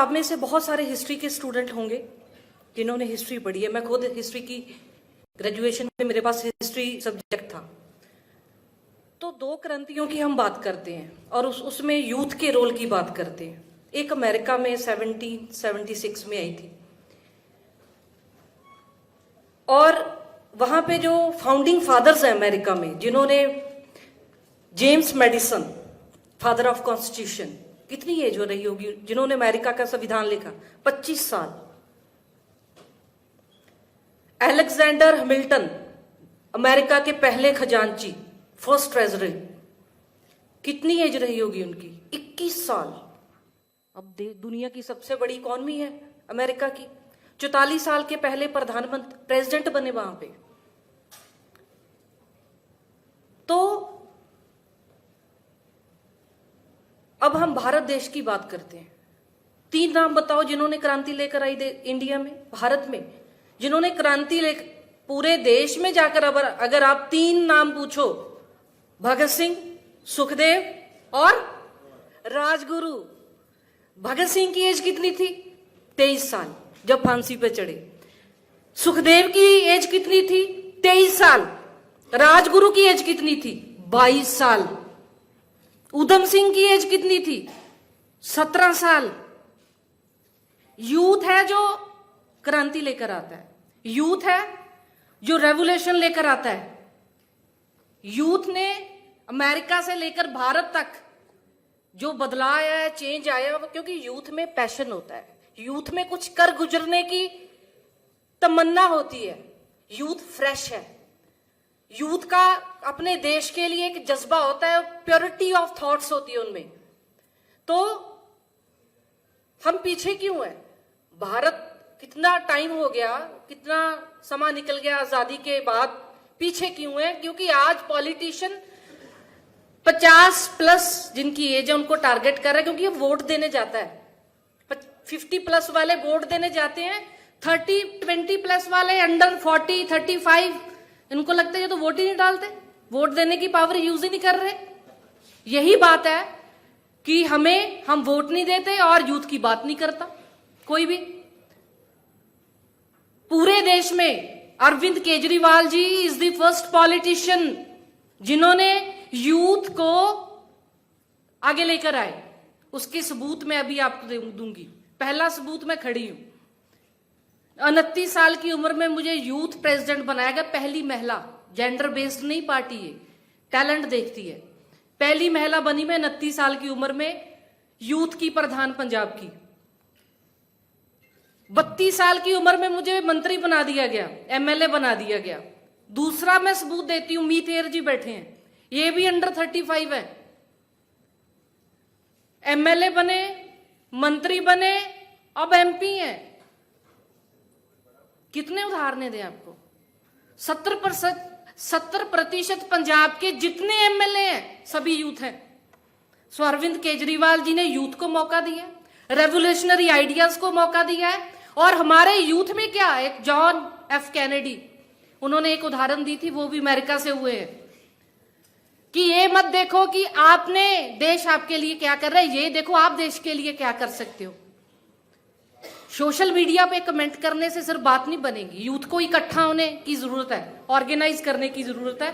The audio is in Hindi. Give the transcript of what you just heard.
आप में से बहुत सारे हिस्ट्री के स्टूडेंट होंगे जिन्होंने हिस्ट्री पढ़ी है। मैं खुद हिस्ट्री की ग्रेजुएशन में मेरे पास हिस्ट्री सब्जेक्ट था। तो दो क्रांतियों की हम बात करते हैं और उसमें यूथ के रोल की बात करते हैं। एक अमेरिका में 1776 में आई थी और वहां पे जो फाउंडिंग फादर्स हैं अमेरिका में, जिन्होंने James Madison, father of constitution, कितनी एज हो रही होगी जिन्होंने अमेरिका का संविधान लिखा, 25 साल। अलेक्जेंडर हैमिल्टन, अमेरिका के पहले खजांची, फर्स्ट ट्रेजरी, कितनी एज रही होगी उनकी, 21 साल। अब दुनिया की सबसे बड़ी इकॉनमी है अमेरिका की। 44 साल के पहले प्रधानमंत्री, प्रेसिडेंट बने वहां पे। तो अब हम भारत देश की बात करते हैं। 3 नाम बताओ जिन्होंने क्रांति लेकर आई इंडिया में, भारत में, जिन्होंने क्रांति लेकर पूरे देश में जाकर अगर आप 3 नाम पूछो, भगत सिंह, सुखदेव और राजगुरु। भगत सिंह की एज कितनी थी? 23 साल जब फांसी पे चढ़े। सुखदेव की एज कितनी थी? 23 साल। राजगुरु की एज कितनी थी? 22 साल। उधम सिंह की एज कितनी थी? 17 साल। यूथ है जो क्रांति लेकर आता है, यूथ है जो रेवोल्यूशन लेकर आता है। यूथ ने अमेरिका से लेकर भारत तक जो बदलाव आया है, चेंज आया, क्योंकि यूथ में पैशन होता है, यूथ में कुछ कर गुजरने की तमन्ना होती है, यूथ फ्रेश है, यूथ का अपने देश के लिए एक जज्बा होता है, प्योरिटी ऑफ थॉट्स होती है उनमें। तो हम पीछे क्यों हैं? भारत कितना टाइम हो गया, कितना समय निकल गया आजादी के बाद, पीछे क्यों है? क्योंकि आज पॉलिटिशियन 50+ जिनकी एज है उनको टारगेट कर रहा है, क्योंकि ये वोट देने जाता है। 50+ वाले वोट देने जाते हैं, 30-20+ वाले, अंडर 40, 35, इनको लगता है ये तो वोट ही नहीं डालते, वोट देने की पावर यूज ही नहीं कर रहे। यही बात है कि हम वोट नहीं देते और यूथ की बात नहीं करता कोई भी। पूरे देश में Arvind Kejriwal ji is the first politician जिन्होंने यूथ को आगे लेकर आए। उसके सबूत मैं अभी आपको दूंगी। पहला सबूत मैं खड़ी हूं, 29 साल की उम्र में मुझे यूथ प्रेसिडेंट बनाया गया, पहली महिला। जेंडर बेस्ड नहीं पार्टी है, टैलेंट देखती है। पहली महिला बनी मैं 29 साल की उम्र में, यूथ की प्रधान पंजाब की। 32 साल की उम्र में मुझे मंत्री बना दिया गया, MLA बना दिया गया। दूसरा मैं सबूत देती हूं, मीतेर जी बैठे हैं, ये भी अंडर 35 है, MLA बने, मंत्री बने, अब MP हैं। कितने उदाहरण दें आपको? 70% पंजाब के जितने MLA हैं सभी यूथ हैं। सो अरविंद केजरीवाल जी ने यूथ को मौका दिया, रेवोल्यूशनरी आइडियाज को मौका दिया है। और हमारे यूथ में क्या, एक जॉन F कैनेडी, उन्होंने एक उदाहरण दी थी, वो भी अमेरिका से हुए हैं, कि ये मत देखो कि आपने देश आपके लिए क्या कर रहा है, ये देखो आप देश के लिए क्या कर सकते हो। सोशल मीडिया पे कमेंट करने से सिर्फ बात नहीं बनेगी, यूथ को इकट्ठा होने की जरूरत है, ऑर्गेनाइज करने की जरूरत है।